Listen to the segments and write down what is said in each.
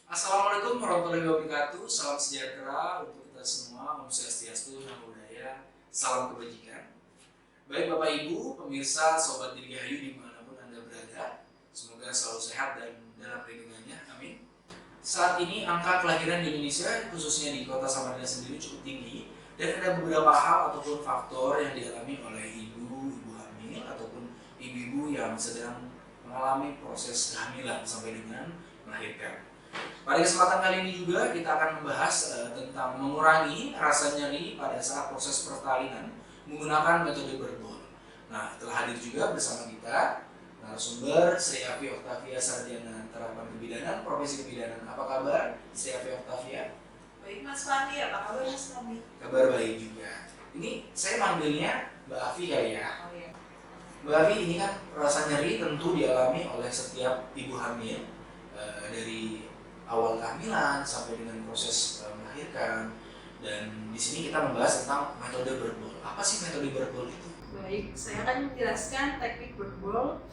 Assalamualaikum warahmatullahi wabarakatuh. Salam sejahtera untuk kita semua. Om Swastiastu, Namo Buddhaya. Salam kebajikan. Baik Bapak Ibu, pemirsa, Sobat Dirgahayu dimanapun Anda berada, semoga selalu sehat dan dalam lindungannya. Amin. Saat ini angka kelahiran di Indonesia, khususnya di kota Samarinda sendiri cukup tinggi, dan ada beberapa hal ataupun faktor yang dialami oleh ibu hamil ataupun ibu-ibu yang sedang mengalami proses kehamilan sampai dengan melahirkan. Pada kesempatan kali ini juga kita akan membahas tentang mengurangi rasa nyeri pada saat proses persalinan menggunakan metode berbol. Nah, telah hadir juga bersama kita narasumber Sri Afi Oktavia Sarjana Terapan Kebidanan, Profesi Kebidanan. Apa kabar Sri Afi Oktavia? Baik Mas Fandi, apa kabar Mas Fandi? Kabar baik juga. Ini saya manggilnya Mbak Afi kali ya. Oh iya. Mbak Afi, ini kan rasa nyeri tentu dialami oleh setiap ibu hamil dari awal kehamilan sampai dengan proses melahirkan, dan di sini kita membahas tentang metode berbol. Apa sih metode berbol itu? Baik, saya akan menjelaskan teknik berbol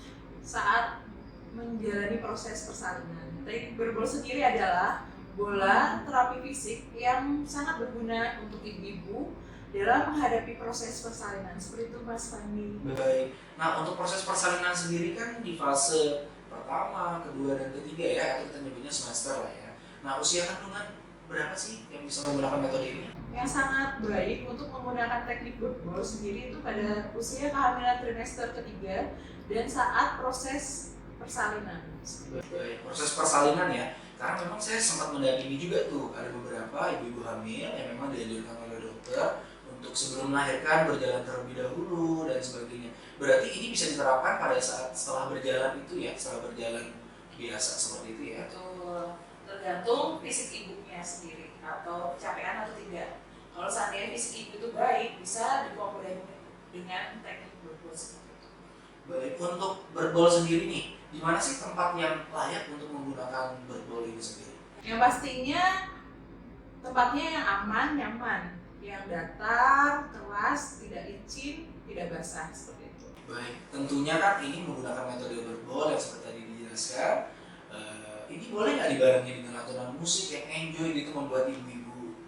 saat menjalani proses persalinan. Teknik berbol sendiri adalah bola terapi fisik yang sangat berguna untuk ibu-ibu dalam menghadapi proses persalinan. Seperti itu Mas Fandi. Baik. Nah, untuk proses persalinan sendiri kan di fase pertama, kedua, dan ketiga ya, atau kita nyebutnya semester lah ya. Nah, usia kandungan berapa sih yang bisa menggunakan metode ini? Yang sangat baik untuk menggunakan teknik berbol sendiri itu pada usia kehamilan trimester ketiga dan saat proses persalinan. Baik, proses persalinan ya. Karena memang saya sempat mendampingi juga tuh, ada beberapa ibu-ibu hamil yang memang dianjurkan oleh dokter untuk sebelum melahirkan berjalan terlebih dahulu dan sebagainya. Berarti ini bisa diterapkan pada saat setelah berjalan itu ya, setelah berjalan biasa seperti itu ya. Betul. Tergantung fisik ibunya sendiri atau kecapean atau tidak. Kalau seandainya fisik ibu itu baik, bisa dikomodasi dengan teknik berbol seperti itu. Baik, untuk berbol sendiri nih, di mana sih tempat yang layak untuk menggunakan berbol ini sendiri? Yang pastinya tempatnya yang aman, nyaman, yang datar, keras, tidak licin, tidak basah seperti itu. Baik, tentunya kan ini menggunakan metode berbol yang seperti tadi dijelaskan. Ini boleh nggak dibarengi dengan lantunan musik yang enjoy gitu, membuat ibu-ibu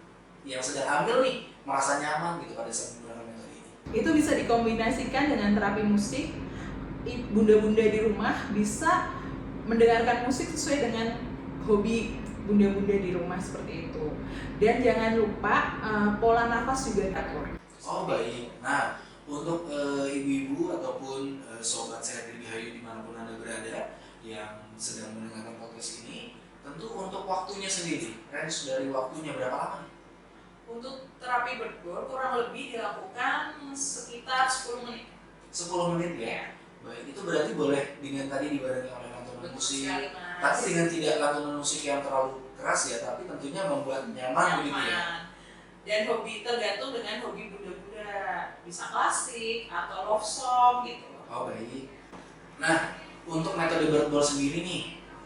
yang sedang hamil nih merasa nyaman gitu pada saat menggunakan metode ini? Itu bisa dikombinasikan dengan terapi musik. Bunda-bunda di rumah bisa mendengarkan musik sesuai dengan hobi bunda-bunda di rumah seperti itu. Dan jangan lupa pola nafas juga teratur. Oh baik. Nah, untuk ibu-ibu ataupun sobat sehat Dirgahayu dimanapun Anda berada yang sedang mendengarkan podcast ini, tentu untuk waktunya sendiri, range dari waktunya berapa lama nih? Untuk terapi berbol kurang lebih dilakukan sekitar 10 menit. 10 menit ya? Baik, itu berarti boleh dengan tadi dibarengi oleh lantunan musik, tapi dengan tidak lantunan musik yang terlalu keras ya, tapi tentunya membuat nyaman begitu ya? Dan hobi tergantung dengan hobi bunda-bunda, bisa klasik atau love song gitu. Oh baik. Nah, untuk metode berbol sendiri nih,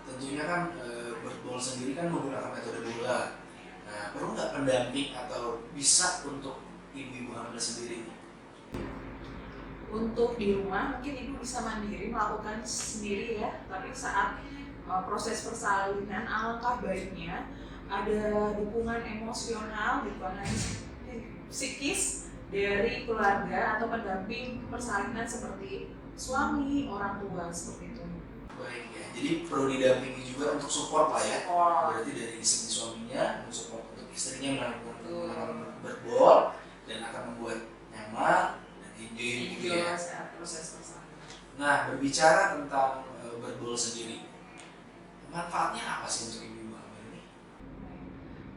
tentunya kan berbol sendiri kan menggunakan metode bola. Nah, perlu nggak pendamping atau bisa untuk ibu-ibu hamil sendiri? Untuk di rumah mungkin ibu bisa mandiri melakukan sendiri ya, tapi saat proses persalinan alangkah baiknya ada dukungan emosional, dukungan psikis dari keluarga atau pendamping persalinan seperti suami, orang tua seperti itu. Baik ya, jadi perlu didampingi juga untuk support lah ya. Support. Berarti dari istri suaminya support untuk istrinya melakukan berbol dan akan membuat nyaman dan enjoy gitu ya. Saat proses persalinan. Nah, berbicara tentang berbol sendiri, manfaatnya apa sih untuk ibu-ibu hamil ini?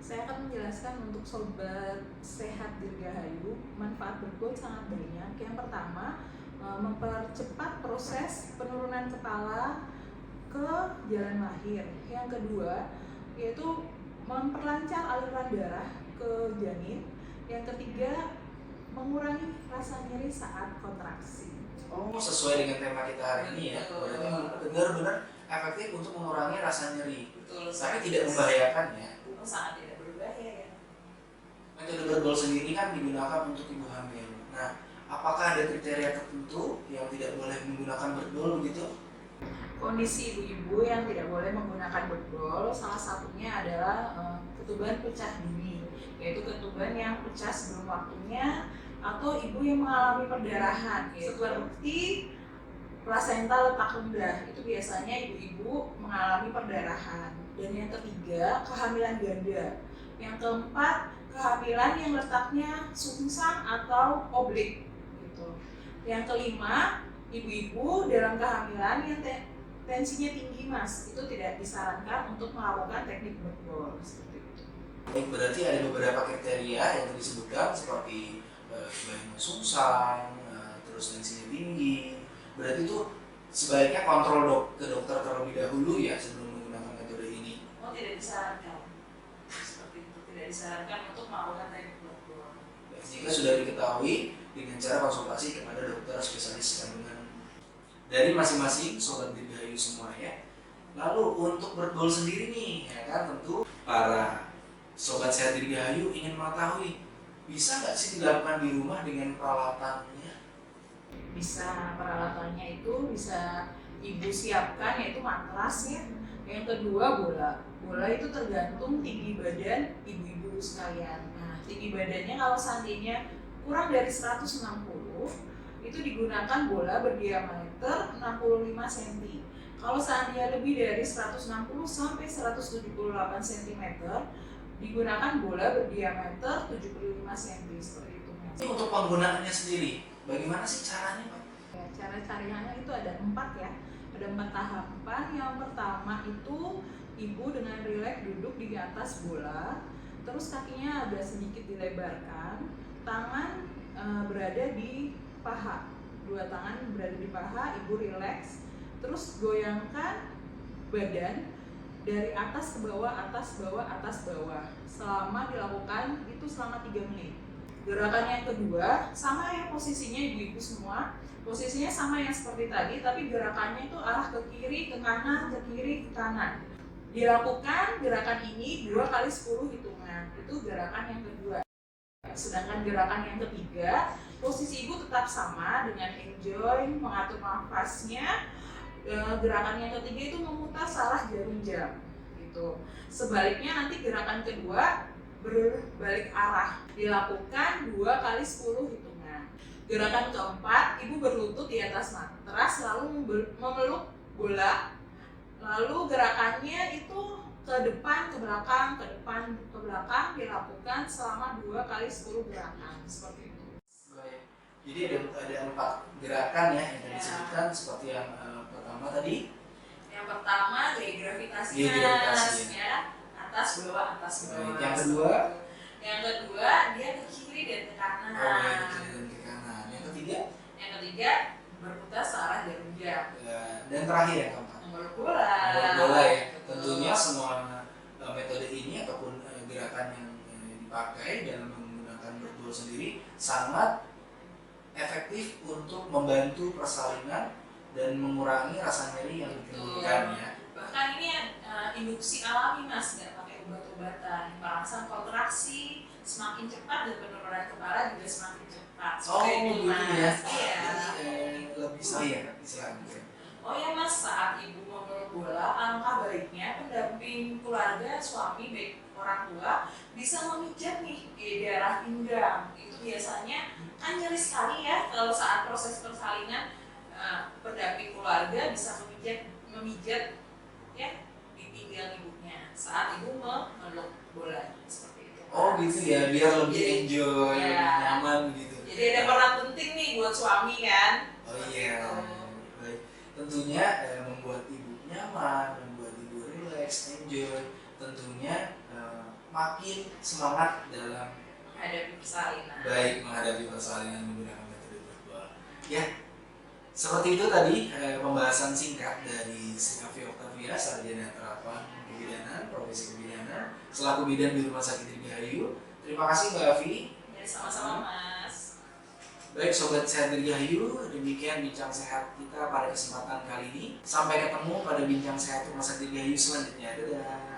Saya akan menjelaskan untuk sobat sehat Dirgahayu, manfaat berbol sangat banyak. Yang pertama, mempercepat proses penurunan kepala ke jalan lahir. Yang kedua, yaitu memperlancar aliran darah ke janin. Yang ketiga, mengurangi rasa nyeri saat kontraksi. Oh, sesuai dengan tema kita hari ini ya. Berarti benar-benar efektif untuk mengurangi rasa nyeri. Betul. Tapi tidak membahayakan ya. Sangat tidak berbahaya ya. Metode berbol sendiri kan digunakan untuk ibu hamil. Nah, apakah ada kriteria tertentu yang tidak boleh menggunakan berbol begitu? kondisi ibu-ibu yang tidak boleh menggunakan bedol, salah satunya adalah ketuban pecah dini, yaitu ketuban yang pecah sebelum waktunya, atau ibu yang mengalami perdarahan, seperti plasenta letak rendah, itu biasanya ibu-ibu mengalami perdarahan. Dan yang ketiga, kehamilan ganda. Yang keempat, kehamilan yang letaknya sungsang atau oblik gitu. Yang kelima, ibu-ibu dalam kehamilan yang tensinya tinggi mas, itu tidak disarankan untuk melakukan teknik bedol seperti itu. Berarti ada beberapa kriteria yang tadi disebutkan seperti bayinya sungsang, terus tensinya tinggi. Berarti itu sebaiknya kontrol ke dokter terlebih dahulu ya sebelum menggunakan metode ini. Oh, tidak disarankan. Seperti itu, tidak disarankan untuk melakukan teknik bedol. Jika sudah diketahui dengan cara konsultasi kepada dokter spesialis kandungan dari masing-masing sobat Dirgahayu semua ya. Lalu untuk bedol sendiri nih, ya kan tentu para sobat sehat Dirgahayu ingin mengetahui bisa nggak sih dilakukan di rumah dengan peralatannya? Bisa, peralatannya itu bisa ibu siapkan, yaitu matras ya. Yang kedua bola itu tergantung tinggi badan ibu-ibu sekalian. Nah, tinggi badannya kalau seandainya kurang dari 160 itu digunakan bola berdiameter 65 cm. Kalau seandainya lebih dari 160 sampai 178 cm digunakan bola berdiameter 75 cm seperti itu. Untuk penggunaannya sendiri, bagaimana sih caranya Pak? Ya, cara-caranya itu ada 4 ya. Ada 4 tahapan. Yang pertama itu ibu dengan rileks duduk di atas bola, terus kakinya agak sedikit dilebarkan, tangan berada di paha, 2 tangan berada di paha, ibu rileks, terus goyangkan badan dari atas ke bawah, atas bawah, atas bawah, selama dilakukan itu selama 3 menit. Gerakan yang kedua sama ya, posisinya ibu-ibu semua, posisinya sama yang seperti tadi, tapi gerakannya itu arah ke kiri, ke kanan, ke kiri, ke kanan. Dilakukan gerakan ini 2 kali 10 hitungan, itu gerakan yang kedua. Sedangkan gerakan yang ketiga, posisi ibu tetap sama dengan enjoy, mengatur nafasnya. Gerakan yang ketiga itu memutar salah jarum jam gitu. Sebaliknya nanti gerakan kedua berbalik arah, dilakukan 2 kali 10 hitungan. Gerakan keempat, ibu berlutut di atas matras lalu memeluk bola, lalu gerakannya itu ke depan, ke belakang, ke depan, ke belakang, dilakukan selama 2 kali 10 gerakan seperti itu. Baik. Jadi ada 4 gerakan ya yang tadi disebutkan, seperti yang pertama tadi. Yang pertama gaya gravitasi ya, atas bawah, atas bawah. Yang kedua dia ke kiri dan ke kanan. Oh, ya, ke kiri dan ke kanan. Yang ketiga berputar searah jarum jam. Dan terakhir yang keempat, Nomor bola ya. Tentunya semua metode ini ataupun gerakan yang dipakai dalam menggunakan bedol sendiri sangat efektif untuk membantu persalinan dan mengurangi rasa nyeri yang ditimbulkan ya. Bahkan ini induksi alami mas, nggak pakai obat-obatan. Perangsang kontraksi semakin cepat dan penurunan kepala juga semakin cepat. Oh begitu ya. Iya. Lebih saya istilahnya. Oh ya mas, saat ibu memeluk bola, alangkah baiknya pendamping keluarga, suami, baik orang tua bisa memijat nih di daerah pinggang. Itu biasanya kan nyeri sekali ya kalau saat proses persalinan. Pendamping keluarga bisa memijat ya di pinggang ibunya saat ibu memeluk bola seperti itu. Oh gitu ya, biar lebih enjoy, ya, lebih nyaman gitu. Jadi ada peran penting nih buat suami kan. Oh iya. Baik. Tentunya membuat ibu nyaman, membuat ibu relax, enjoy. Tentunya makin semangat dalam menghadapi persalinan. Baik, menghadapi persalinan menggunakan metode bedol. Ya. Seperti itu tadi pembahasan singkat dari Sri Afi Oktavia, Sarjana Terapan Kebidanan, Profesi Kebidanan, selaku bidan di Rumah Sakit Dirgahayu. Terima kasih Mbak Afi. Ya, sama-sama Mas. Baik Sobat Sehat Dirgahayu, demikian bincang sehat kita pada kesempatan kali ini. Sampai ketemu pada bincang sehat Rumah Sakit Dirgahayu selanjutnya. Dadah.